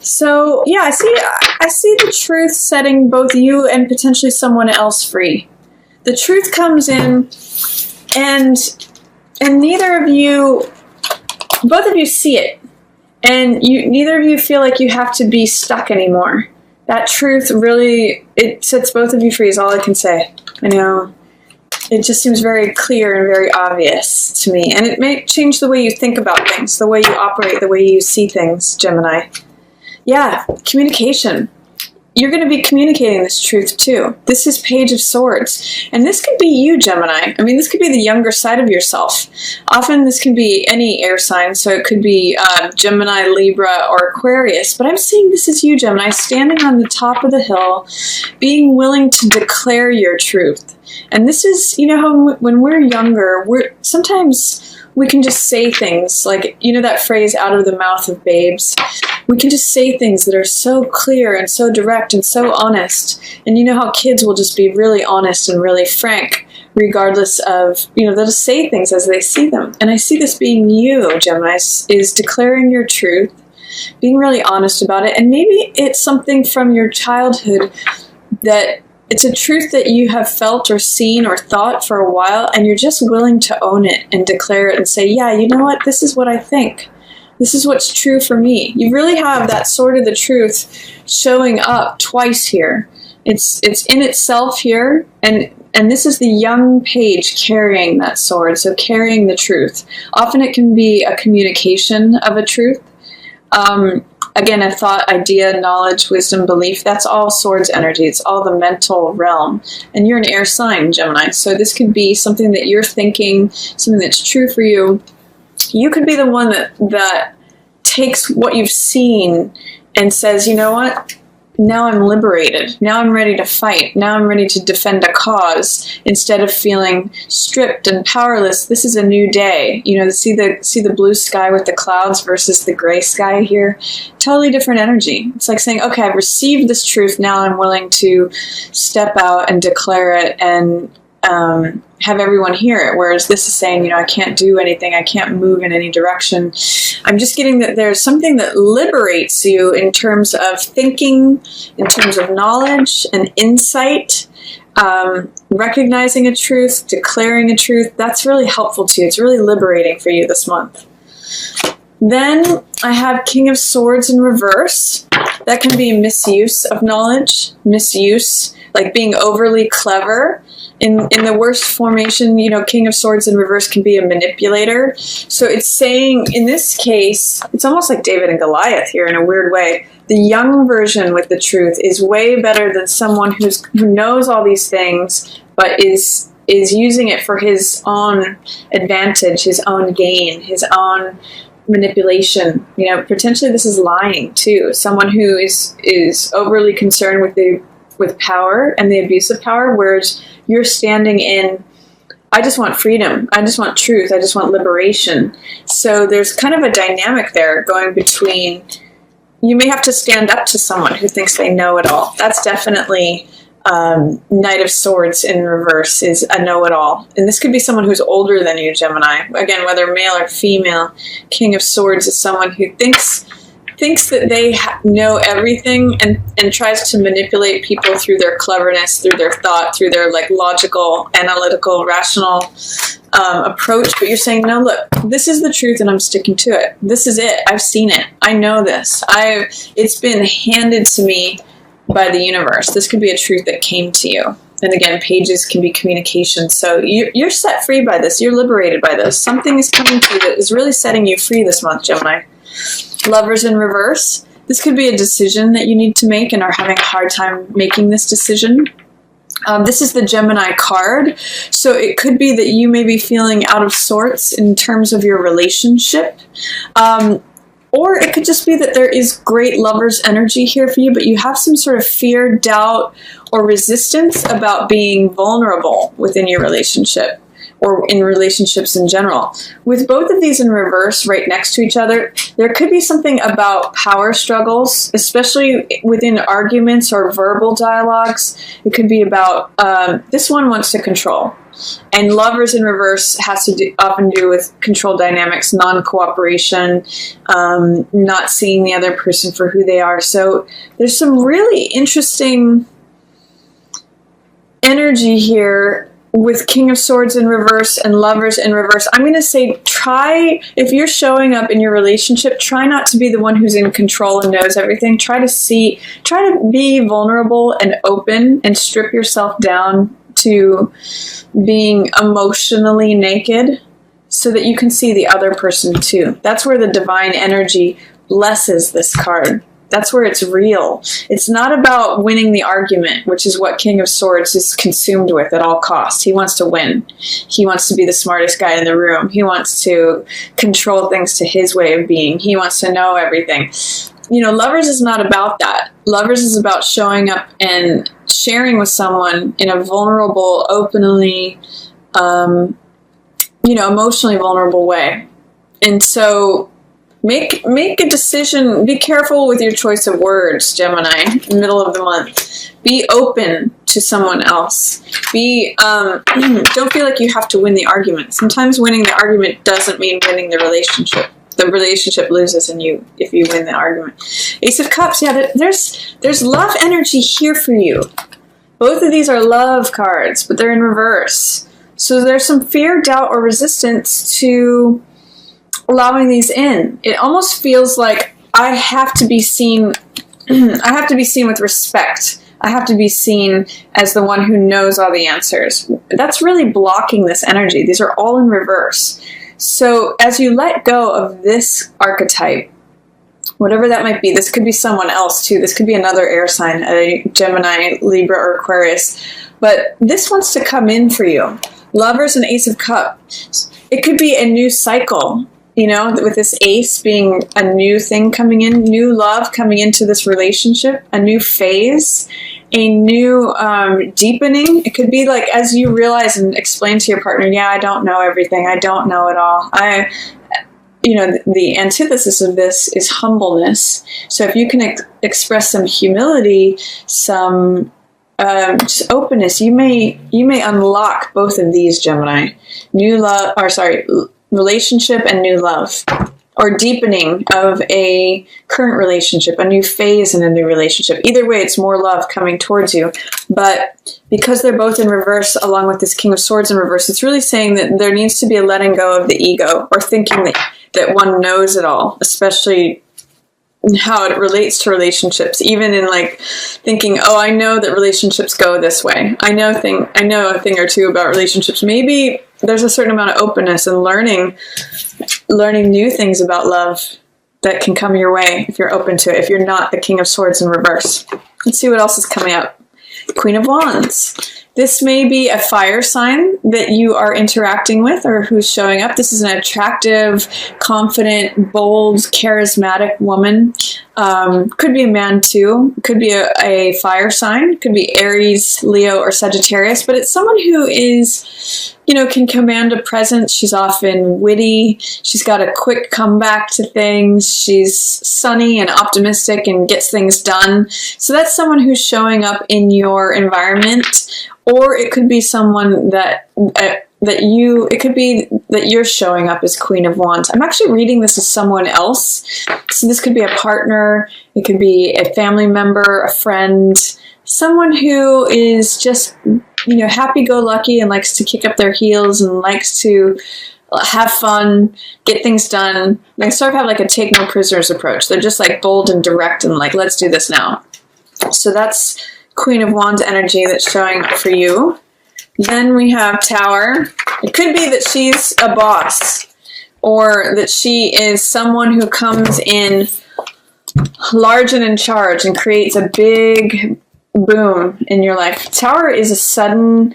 So yeah, I see the truth setting both you and potentially someone else free. The truth comes in, and neither of you, both of you see it, and neither of you feel like you have to be stuck anymore. That truth really, it sets both of you free is all I can say. I know. It just seems very clear and very obvious to me. And it may change the way you think about things, the way you operate, the way you see things, Gemini. Yeah, communication. You're going to be communicating this truth too. This is Page of Swords. And this could be you, Gemini. I mean, this could be the younger side of yourself. Often this can be any air sign, so it could be Gemini, Libra, or Aquarius. But I'm seeing this as you, Gemini, standing on the top of the hill, being willing to declare your truth. And this is, you know, how when we're younger, sometimes we can just say things like, you know, that phrase, out of the mouth of babes. We can just say things that are so clear and so direct and so honest. And you know how kids will just be really honest and really frank, regardless of, you know, they'll just say things as they see them. And I see this being you, Gemini, is declaring your truth, being really honest about it. And maybe it's something from your childhood that it's a truth that you have felt or seen or thought for a while, and you're just willing to own it and declare it and say, yeah, you know what, this is what I think. This is what's true for me. You really have that sword of the truth showing up twice here. It's in itself here, and this is the young page carrying that sword, so carrying the truth. Often it can be a communication of a truth. Again, a thought, idea, knowledge, wisdom, belief, that's all swords energy. It's all the mental realm. And you're an air sign, Gemini. So this could be something that you're thinking, something that's true for you. You could be the one that takes what you've seen and says, you know what? Now I'm liberated. Now I'm ready to fight. Now I'm ready to defend a cause instead of feeling stripped and powerless. This is a new day. You know, see the blue sky with the clouds versus the gray sky here. Totally different energy. It's like saying, okay, I've received this truth. Now I'm willing to step out and declare it and have everyone hear it. Whereas this is saying, you know, I can't do anything. I can't move in any direction. I'm just getting that there's something that liberates you in terms of thinking, in terms of knowledge and insight, recognizing a truth, declaring a truth. That's really helpful to you. It's really liberating for you this month. Then I have King of Swords in reverse. That can be misuse of knowledge, misuse, like being overly clever. In the worst formation, you know, King of Swords in reverse can be a manipulator. So it's saying, in this case, it's almost like David and Goliath here in a weird way. The young version with the truth is way better than someone who knows all these things, but is using it for his own advantage, his own gain, his own manipulation. You know, potentially this is lying too. Someone who is overly concerned with power and the abuse of power, whereas you're standing in, I just want freedom. I just want truth. I just want liberation. So there's kind of a dynamic there going between, you may have to stand up to someone who thinks they know it all. That's definitely Knight of Swords in reverse is a know-it-all. And this could be someone who's older than you, Gemini. Again, whether male or female, King of Swords is someone who thinks that they know everything and tries to manipulate people through their cleverness, through their thought, through their like logical, analytical, rational approach. But you're saying, no, look, this is the truth and I'm sticking to it. This is it. I've seen it. I know this. It's been handed to me by the universe. This could be a truth that came to you. And again, pages can be communication. So you're set free by this. You're liberated by this. Something is coming to you that is really setting you free this month, Gemini. Lovers in reverse. This could be a decision that you need to make and are having a hard time making this decision. This is the Gemini card. So it could be that you may be feeling out of sorts in terms of your relationship. Or it could just be that there is great lover's energy here for you, but you have some sort of fear, doubt, or resistance about being vulnerable within your relationship or in relationships in general. With both of these in reverse right next to each other, there could be something about power struggles, especially within arguments or verbal dialogues. It could be about, this one wants to control. And Lovers in reverse has to often do with control dynamics, non-cooperation, not seeing the other person for who they are. So there's some really interesting energy here with King of Swords in reverse and Lovers in reverse. I'm going to say if you're showing up in your relationship, try not to be the one who's in control and knows everything. Try to be vulnerable and open and strip yourself down to being emotionally naked so that you can see the other person too. That's where the divine energy blesses this card. That's where it's real. It's not about winning the argument, which is what King of Swords is consumed with at all costs. He wants to win. He wants to be the smartest guy in the room. He wants to control things to his way of being. He wants to know everything. Lovers is not about that. Lovers is about showing up and sharing with someone in a vulnerable, openly, emotionally vulnerable way. And so make a decision. Be careful with your choice of words, Gemini, middle of the month. Be open to someone else. Don't feel like you have to win the argument. Sometimes winning the argument doesn't mean winning the relationship. The relationship loses if you win the argument. Ace of Cups, yeah, there's love energy here for you. Both of these are love cards, but they're in reverse. So there's some fear, doubt, or resistance to allowing these in. It almost feels like I have to be seen. I have to be seen with respect. I have to be seen as the one who knows all the answers. That's really blocking this energy. These are all in reverse. So as you let go of this archetype, whatever that might be, this could be someone else too. This could be another air sign, a Gemini, Libra, or Aquarius. But this wants to come in for you. Lovers and Ace of Cups. It could be a new cycle, with this ace being a new thing coming in, new love coming into this relationship, a new phase, a new deepening. It could be like as you realize and explain to your partner, yeah, I don't know everything. I don't know it all. The antithesis of this is humbleness. So if you can express some humility, some just openness, you may unlock both of these, Gemini. Relationship and new love, or deepening of a current relationship, a new phase in a new relationship. Either way, it's more love coming towards you. But because they're both in reverse, along with this King of Swords in reverse, it's really saying that there needs to be a letting go of the ego, or thinking that one knows it all, especially how it relates to relationships, even in thinking, oh, I know that relationships go this way. I know a thing or two about relationships. Maybe there's a certain amount of openness and learning new things about love that can come your way if you're open to it, if you're not the King of Swords in reverse. Let's see what else is coming up. Queen of Wands. This may be a fire sign that you are interacting with or who's showing up. This is an attractive, confident, bold, charismatic woman. Could be a man too. Could be a fire sign. Could be Aries, Leo, or Sagittarius. But it's someone who is, can command a presence. She's often witty. She's got a quick comeback to things. She's sunny and optimistic and gets things done. So that's someone who's showing up in your environment. Or it could be someone it could be that you're showing up as Queen of Wands. I'm actually reading this as someone else. So this could be a partner. It could be a family member, a friend, someone who is just, happy-go-lucky and likes to kick up their heels and likes to have fun, get things done. They sort of have a take no prisoners approach. They're just bold and direct and let's do this now. So that's Queen of Wands energy that's showing up for you. Then we have Tower. It could be that she's a boss, or that she is someone who comes in large and in charge and creates a big boom in your life. Tower is a sudden,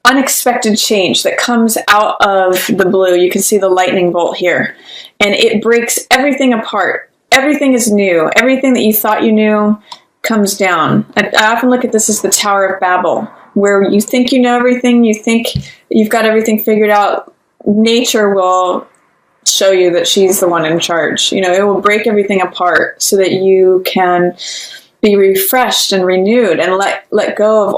unexpected change that comes out of the blue. You can see the lightning bolt here. And it breaks everything apart. Everything is new. Everything that you thought you knew comes down. I often look at this as the Tower of Babel, where you think you know everything, you think you've got everything figured out. Nature will show you that she's the one in charge. It will break everything apart so that you can be refreshed and renewed and let go of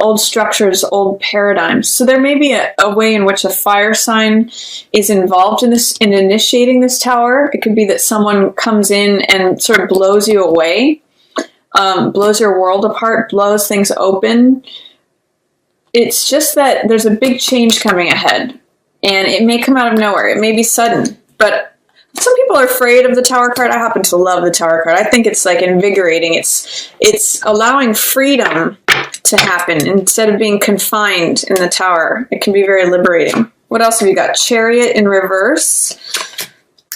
old structures, old paradigms. So there may be a way in which a fire sign is involved in this, in initiating this tower. It could be that someone comes in and sort of blows you away, blows your world apart, blows things open. It's just that there's a big change coming ahead, and it may come out of nowhere. It may be sudden, but some people are afraid of the Tower card. I happen to love the Tower card. I think it's like invigorating. It's allowing freedom to happen instead of being confined in the Tower. It can be very liberating. What else have you got? Chariot in reverse,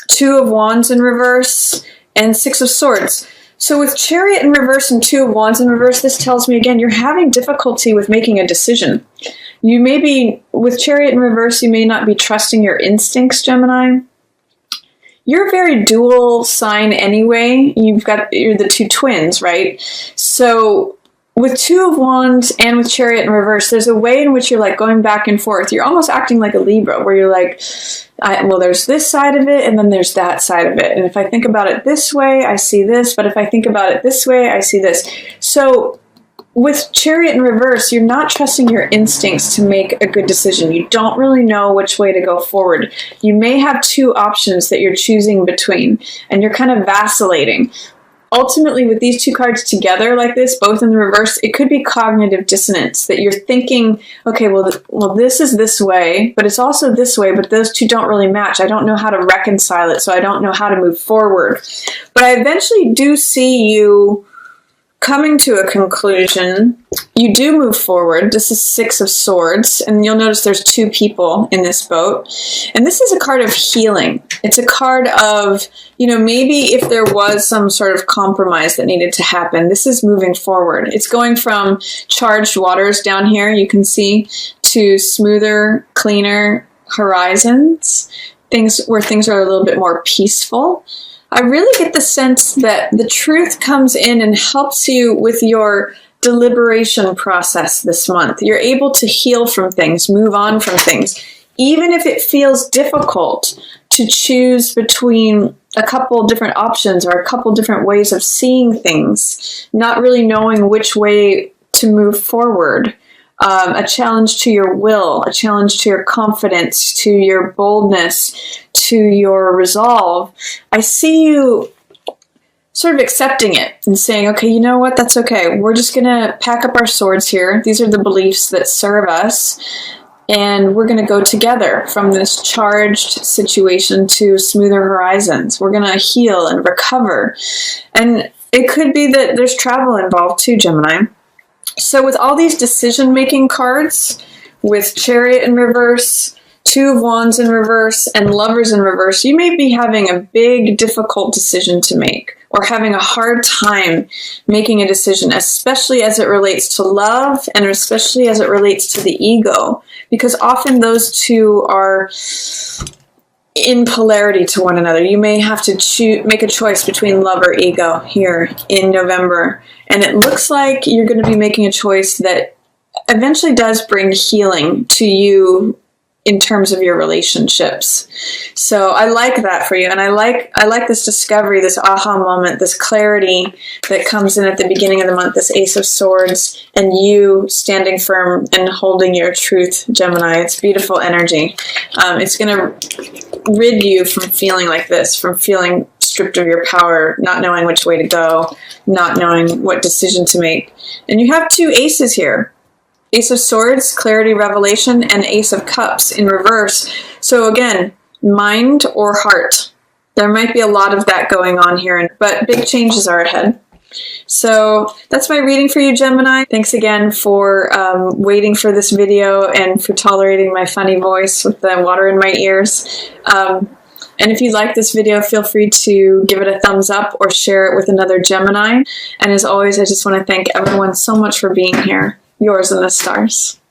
Two of Wands in reverse, and Six of Swords. So with Chariot in reverse and Two of Wands in reverse, this tells me again, you're having difficulty with making a decision. You may be, with Chariot in reverse, you may not be trusting your instincts, Gemini. You're a very dual sign anyway. You're the two twins, right? So with Two of Wands and with Chariot in reverse, there's a way in which you're like going back and forth. You're almost acting like a Libra, where you're like, well, there's this side of it, and then there's that side of it. And if I think about it this way, I see this. But if I think about it this way, I see this. So with Chariot in reverse, you're not trusting your instincts to make a good decision. You don't really know which way to go forward. You may have two options that you're choosing between, and you're kind of vacillating. Ultimately, with these two cards together like this, both in the reverse, it could be cognitive dissonance, that you're thinking, okay, well, this is this way, but it's also this way, but those two don't really match. I don't know how to reconcile it, so I don't know how to move forward. But I eventually do see you coming to a conclusion. You do move forward. This is Six of Swords, and you'll notice there's two people in this boat. And this is a card of healing. It's a card of, maybe if there was some sort of compromise that needed to happen, this is moving forward. It's going from charged waters down here, you can see, to smoother, cleaner horizons, where things are a little bit more peaceful. I really get the sense that the truth comes in and helps you with your deliberation process this month. You're able to heal from things, move on from things, even if it feels difficult to choose between a couple different options or a couple different ways of seeing things, not really knowing which way to move forward. A challenge to your will, a challenge to your confidence, to your boldness, to your resolve. I see you sort of accepting it and saying, okay, you know what, that's okay. We're just going to pack up our swords here. These are the beliefs that serve us. And we're going to go together from this charged situation to smoother horizons. We're going to heal and recover. And it could be that there's travel involved too, Gemini. So with all these decision-making cards, with Chariot in reverse, Two of Wands in reverse, and Lovers in reverse, you may be having a big, difficult decision to make, or having a hard time making a decision, especially as it relates to love, and especially as it relates to the ego, because often those two are in polarity to one another. You may have to make a choice between love or ego here in November. And it looks like you're going to be making a choice that eventually does bring healing to you in terms of your relationships. So I like that for you. And I like this discovery, this aha moment, this clarity that comes in at the beginning of the month, this Ace of Swords, and you standing firm and holding your truth, Gemini. It's beautiful energy. It's going to rid you from feeling like this, from feeling stripped of your power, not knowing which way to go, not knowing what decision to make. And you have two aces here. Ace of Swords, clarity, revelation, and Ace of Cups in reverse. So again, mind or heart. There might be a lot of that going on here, but big changes are ahead. So that's my reading for you, Gemini. Thanks again for waiting for this video and for tolerating my funny voice with the water in my ears. And if you like this video, feel free to give it a thumbs up or share it with another Gemini. And as always, I just want to thank everyone so much for being here. Yours in the stars.